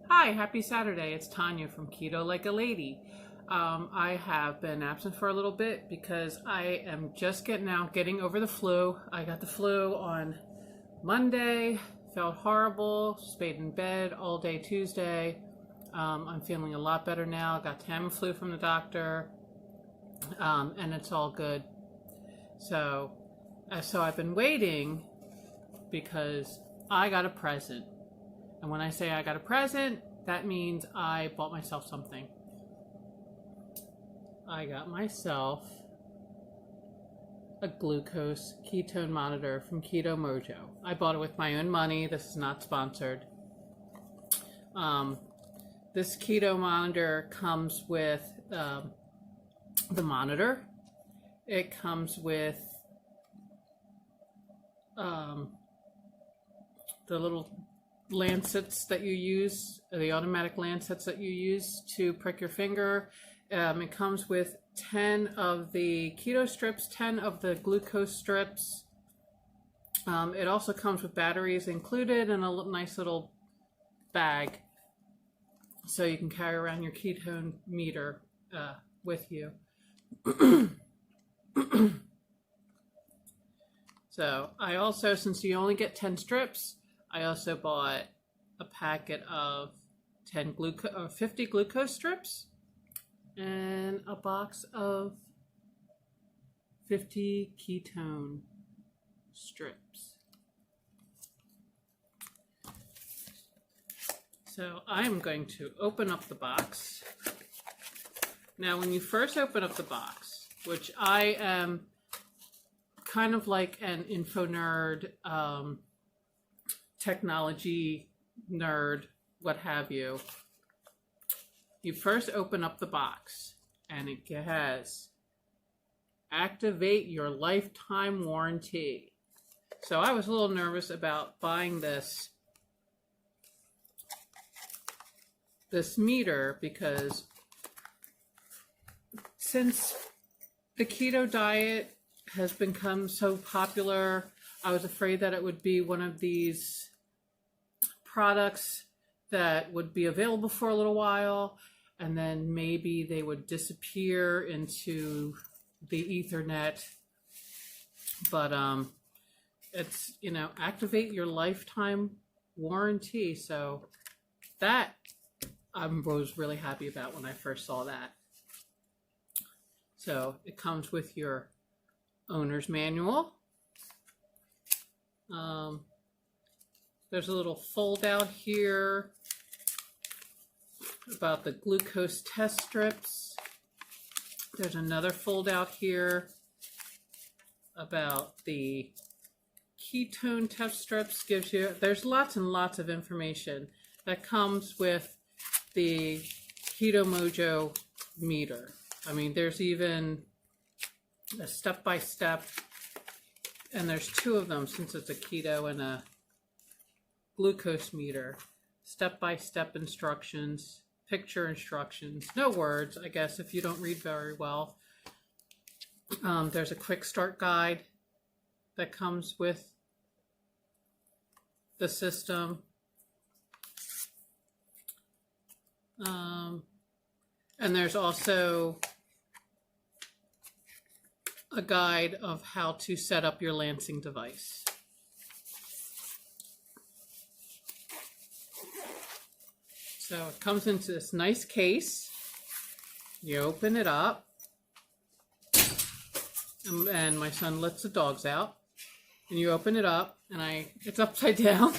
Hi, happy Saturday. It's Tanya from Keto Like a Lady. I have been absent for a little bit because I am just getting over the flu. I got the flu on Monday, felt horrible, stayed in bed all day Tuesday. I'm feeling a lot better now. Got Tamiflu from the doctor, and it's all good. So I've been waiting because I got a present. And when I say I got a present, that means I bought myself something. I got myself a glucose ketone monitor from Ketomojo. I bought it with my own money. This is not sponsored. This keto monitor comes with the monitor. It comes with the little lancets that you use, the automatic lancets that you use to prick your finger. It comes with 10 of the keto strips, 10 of the glucose strips. It also comes with batteries included and a nice little bag so you can carry around your ketone meter with you. So I also, since you only get 10 strips, I also bought a packet of 50 glucose strips and a box of 50 ketone strips. So I'm going to open up the box. Now, when you first open up the box, which I am kind of like an info nerd, technology nerd, what have you, you first open up the box and it has activate your lifetime warranty. So I was a little nervous about buying this meter because since the keto diet has become so popular, I was afraid that it would be one of these products that would be available for a little while and then maybe they would disappear into the Ethernet. But it's, activate your lifetime warranty. So that I was really happy about when I first saw that. So it comes with your owner's manual. There's a little fold out here about the glucose test strips. There's another fold out here about the ketone test strips. There's lots and lots of information that comes with the Ketomojo meter. I mean, there's even a step-by-step, and there's two of them since it's a keto and a glucose meter. Step-by-step instructions, picture instructions, no words, I guess, if you don't read very well. There's a quick start guide that comes with the system. And there's also a guide of how to set up your lancing device. So it comes into this nice case. You open it up, and my son lets the dogs out. And you open it up, and it's upside down.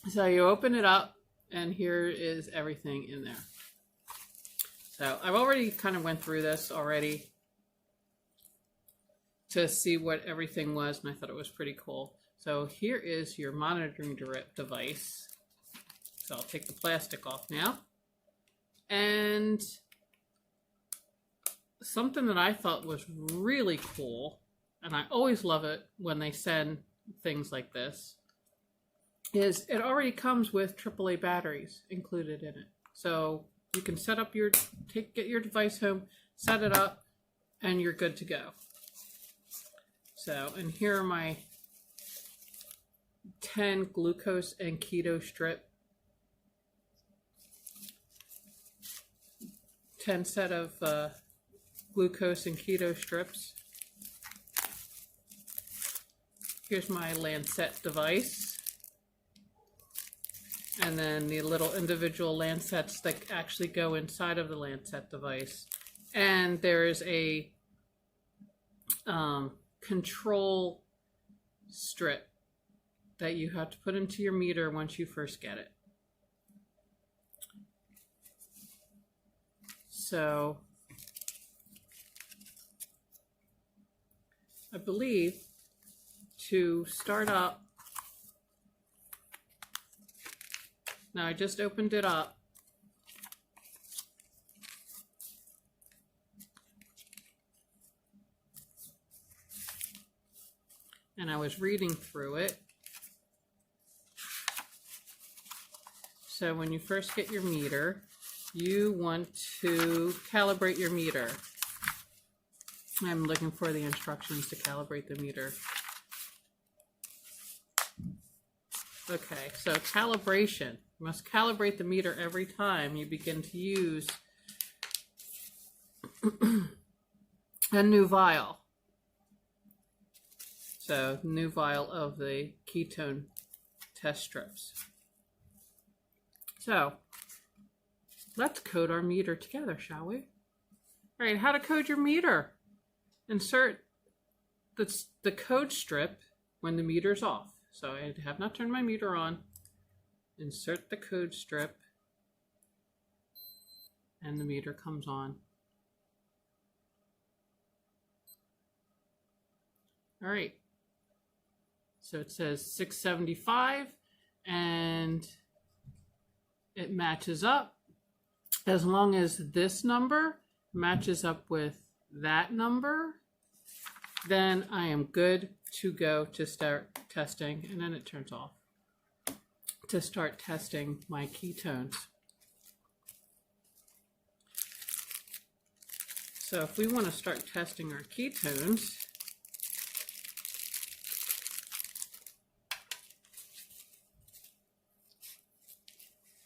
So you open it up, and here is everything in there. So I've already kind of went through this already to see what everything was, and I thought it was pretty cool. So here is your monitoring device. So I'll take the plastic off now. And something that I thought was really cool, and I always love it when they send things like this, is it already comes with AAA batteries included in it. So you can set up get your device home, set it up, and you're good to go. So, and here are my 10 glucose and keto strip. 10 set of glucose and keto strips. Here's my Lancet device. And then the little individual Lancets that actually go inside of the Lancet device. And there is a control strip that you have to put into your meter once you first get it. So I believe to start up, now I just opened it up. And I was reading through it. So when you first get your meter, you want to calibrate your meter. I'm looking for the instructions to calibrate the meter. Okay, so calibration. You must calibrate the meter every time you begin to use a new vial. So, new vial of the ketone test strips. So, let's code our meter together, shall we? All right, how to code your meter. Insert the code strip when the meter's off. So I have not turned my meter on. Insert the code strip and the meter comes on. All right. So it says 675 and it matches up. As long as this number matches up with that number, then I am good to go to start testing, and then it turns off, to start testing my ketones. So if we want to start testing our ketones,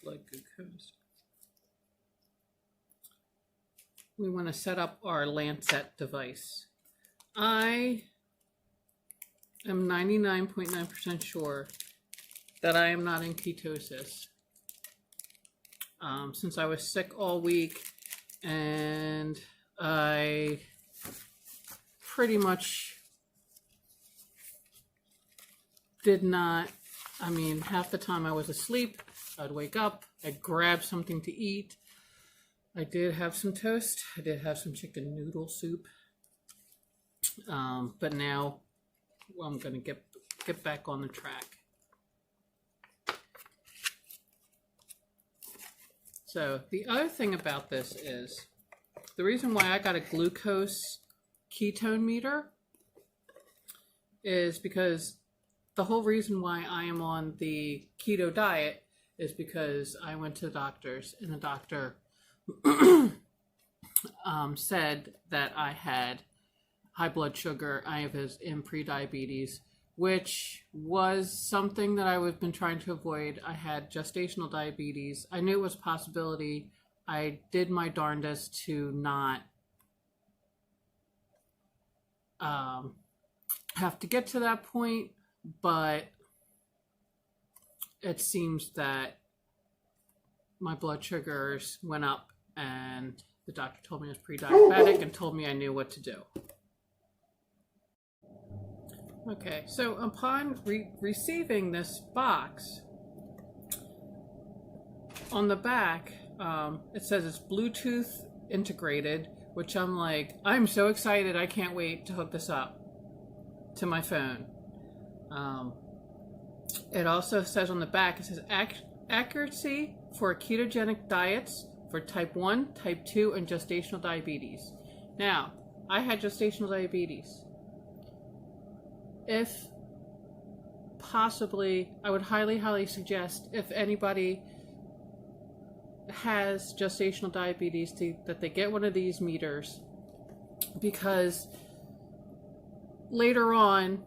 blood glucose, we want to set up our Lancet device. I am 99.9% sure that I am not in ketosis. Since I was sick all week and I pretty much did not, I mean, half the time I was asleep, I'd wake up, I'd grab something to eat. I did have some toast. I did have some chicken noodle soup. But now I'm going to get back on the track. So the other thing about this is the reason why I got a glucose ketone meter is because the whole reason why I am on the keto diet is because I went to the doctors and the doctor said that I had high blood sugar, I have in pre-diabetes, which was something that I've been trying to avoid. I had gestational diabetes. I knew it was a possibility. I did my darndest to not have to get to that point, but it seems that my blood sugars went up and the doctor told me I was pre-diabetic and told me I knew what to do. Okay, so upon receiving this box, on the back, it says it's Bluetooth integrated, which I'm like, I'm so excited, I can't wait to hook this up to my phone. It also says on the back, it says accuracy for ketogenic diets for type 1, type 2, and gestational diabetes. Now, I had gestational diabetes. If possibly, I would highly suggest if anybody has gestational diabetes that they get one of these meters, because later on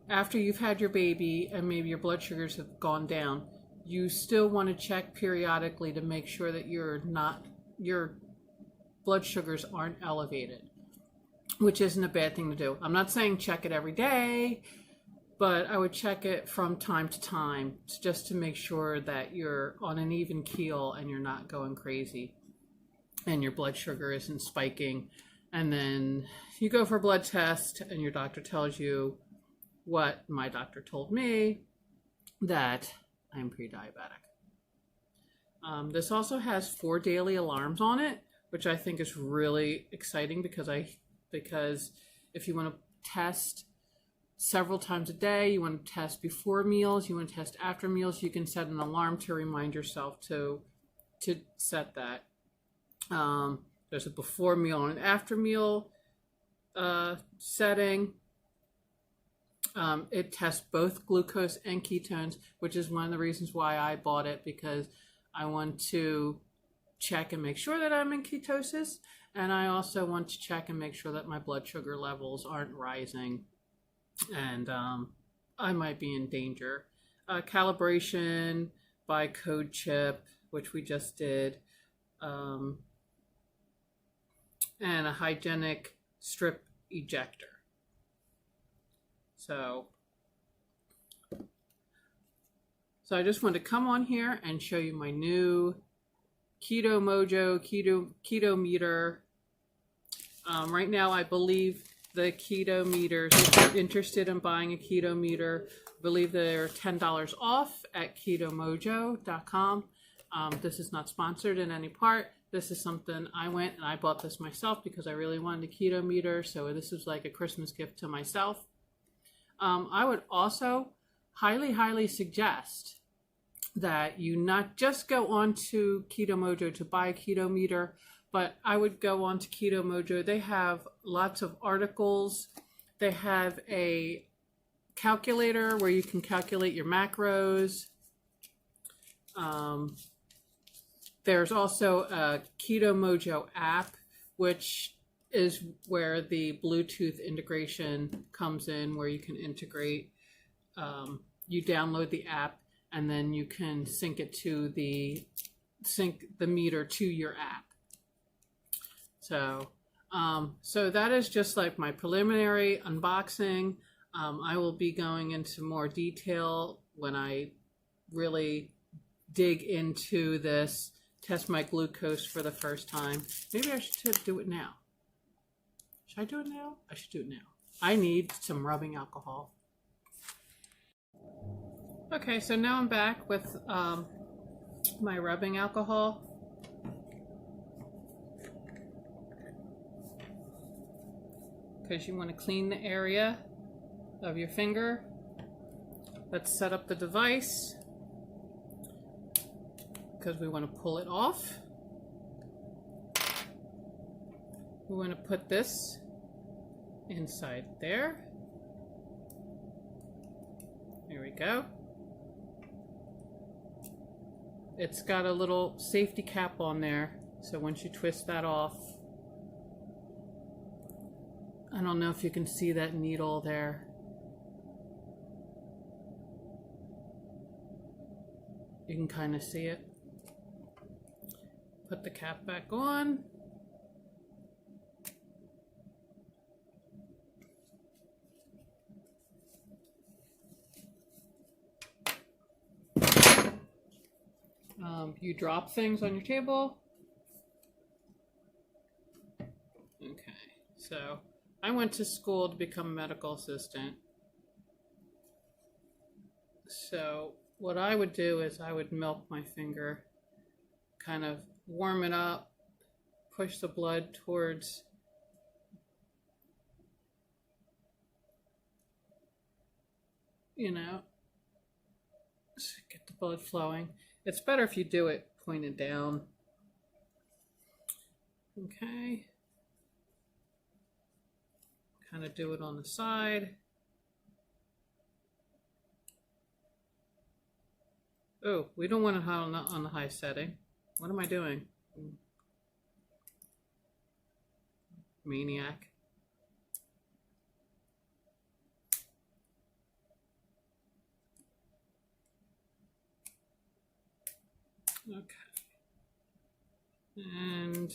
after you've had your baby and maybe your blood sugars have gone down, you still want to check periodically to make sure that your blood sugars aren't elevated, which isn't a bad thing to do. I'm not saying check it every day, but I would check it from time to time just to make sure that you're on an even keel and you're not going crazy and your blood sugar isn't spiking. And then you go for a blood test and your doctor tells you what my doctor told me, that I'm pre-diabetic. This also has 4 daily alarms on it, which I think is really exciting because if you want to test several times a day, you want to test before meals, you want to test after meals, you can set an alarm to remind yourself to set that. There's a before meal and an after meal setting. It tests both glucose and ketones, which is one of the reasons why I bought it, because I want to check and make sure that I'm in ketosis, and I also want to check and make sure that my blood sugar levels aren't rising and I might be in danger. Calibration by code chip, which we just did, and a hygienic strip ejector. So I just wanted to come on here and show you my new Ketomojo keto meter. Right now, I believe the keto meters, if you're interested in buying a keto meter, I believe they're $10 off at ketomojo.com. This is not sponsored in any part. This is something I went and I bought this myself because I really wanted a keto meter. So this is like a Christmas gift to myself. I would also highly suggest that you not just go on to Ketomojo to buy a keto meter, but I would go on to Ketomojo. They have lots of articles. They have a calculator where you can calculate your macros. There's also a Ketomojo app, which is where the Bluetooth integration comes in, where you can integrate. You download the app and then you can sync the meter to your app. So that is just like my preliminary unboxing. I will be going into more detail when I really dig into this, test my glucose for the first time. Maybe I should do it now. Should I do it now? I should do it now. I need some rubbing alcohol. Okay, so now I'm back with my rubbing alcohol. Because you want to clean the area of your finger. Let's set up the device, because we want to pull it off. We want to put this inside there. There we go. It's got a little safety cap on there, so once you twist that off, I don't know if you can see that needle there. You can kind of see it. Put the cap back on. You drop things on your table. Okay, so I went to school to become a medical assistant. So what I would do is I would milk my finger, kind of warm it up, push the blood towards get the blood flowing. It's better if you do it pointed down. Okay. Kind of do it on the side. Oh, we don't want it on the high setting. What am I doing? Maniac. Okay. And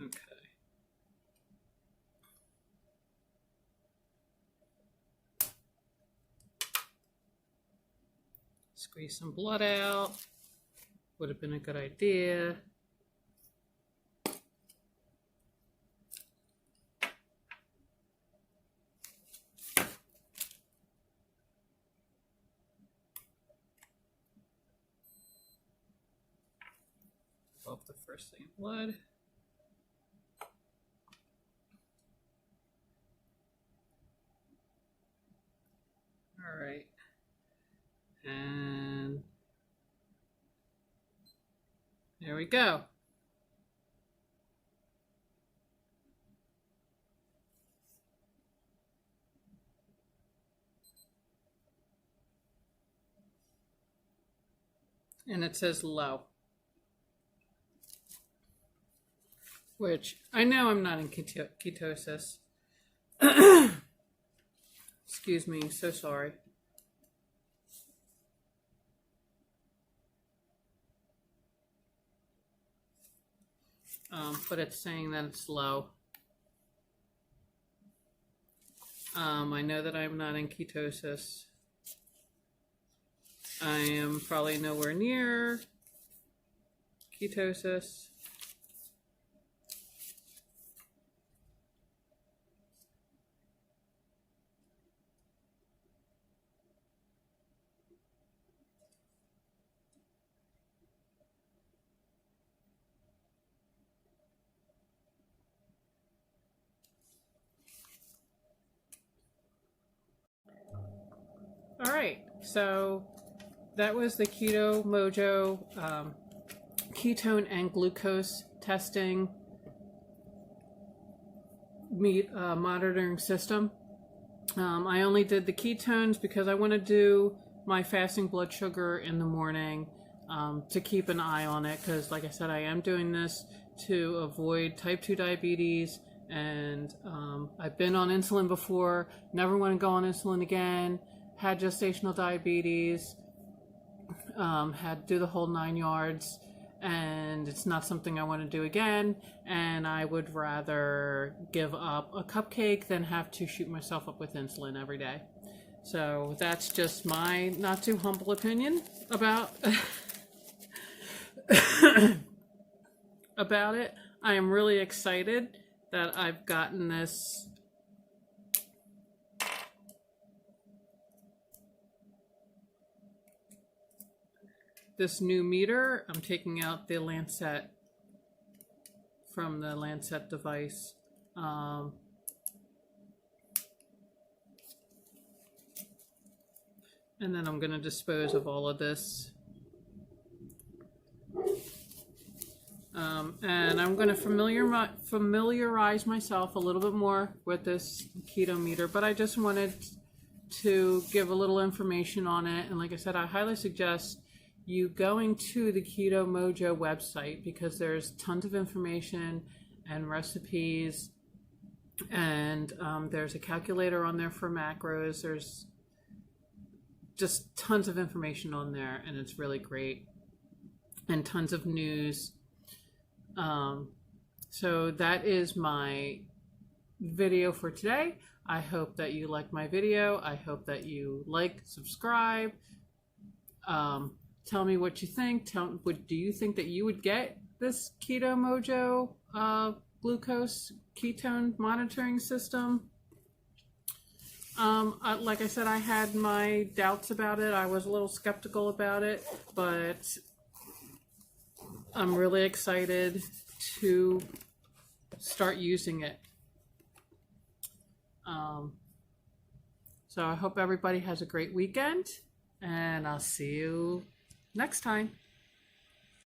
okay. Squeeze some blood out. Would have been a good idea. Off the first thing, blood. All right. And there we go. And it says low. Which I know I'm not in ketosis. Excuse me, so sorry. But it's saying that it's low. I know that I'm not in ketosis. I am probably nowhere near ketosis. All right, so that was the Ketomojo ketone and glucose testing monitoring system. I only did the ketones because I want to do my fasting blood sugar in the morning to keep an eye on it, because like I said, I am doing this to avoid type 2 diabetes, and I've been on insulin before, never want to go on insulin again, had gestational diabetes, had to do the whole 9 yards, and it's not something I want to do again, and I would rather give up a cupcake than have to shoot myself up with insulin every day. So that's just my not too humble opinion about about it. I am really excited that I've gotten this new meter. I'm taking out the Lancet from the Lancet device. And then I'm going to dispose of all of this. And I'm going to familiarize myself a little bit more with this keto meter, but I just wanted to give a little information on it. And like I said, I highly suggest you going to the Ketomojo website, because there's tons of information and recipes, and there's a calculator on there for macros. There's just tons of information on there, and it's really great, and tons of news. So that is my video for today. I hope that you like my video. I hope that you subscribe. Tell me what you think. Do you think that you would get this Ketomojo glucose ketone monitoring system? Like I said, I had my doubts about it. I was a little skeptical about it, but I'm really excited to start using it. So I hope everybody has a great weekend, and I'll see you next time.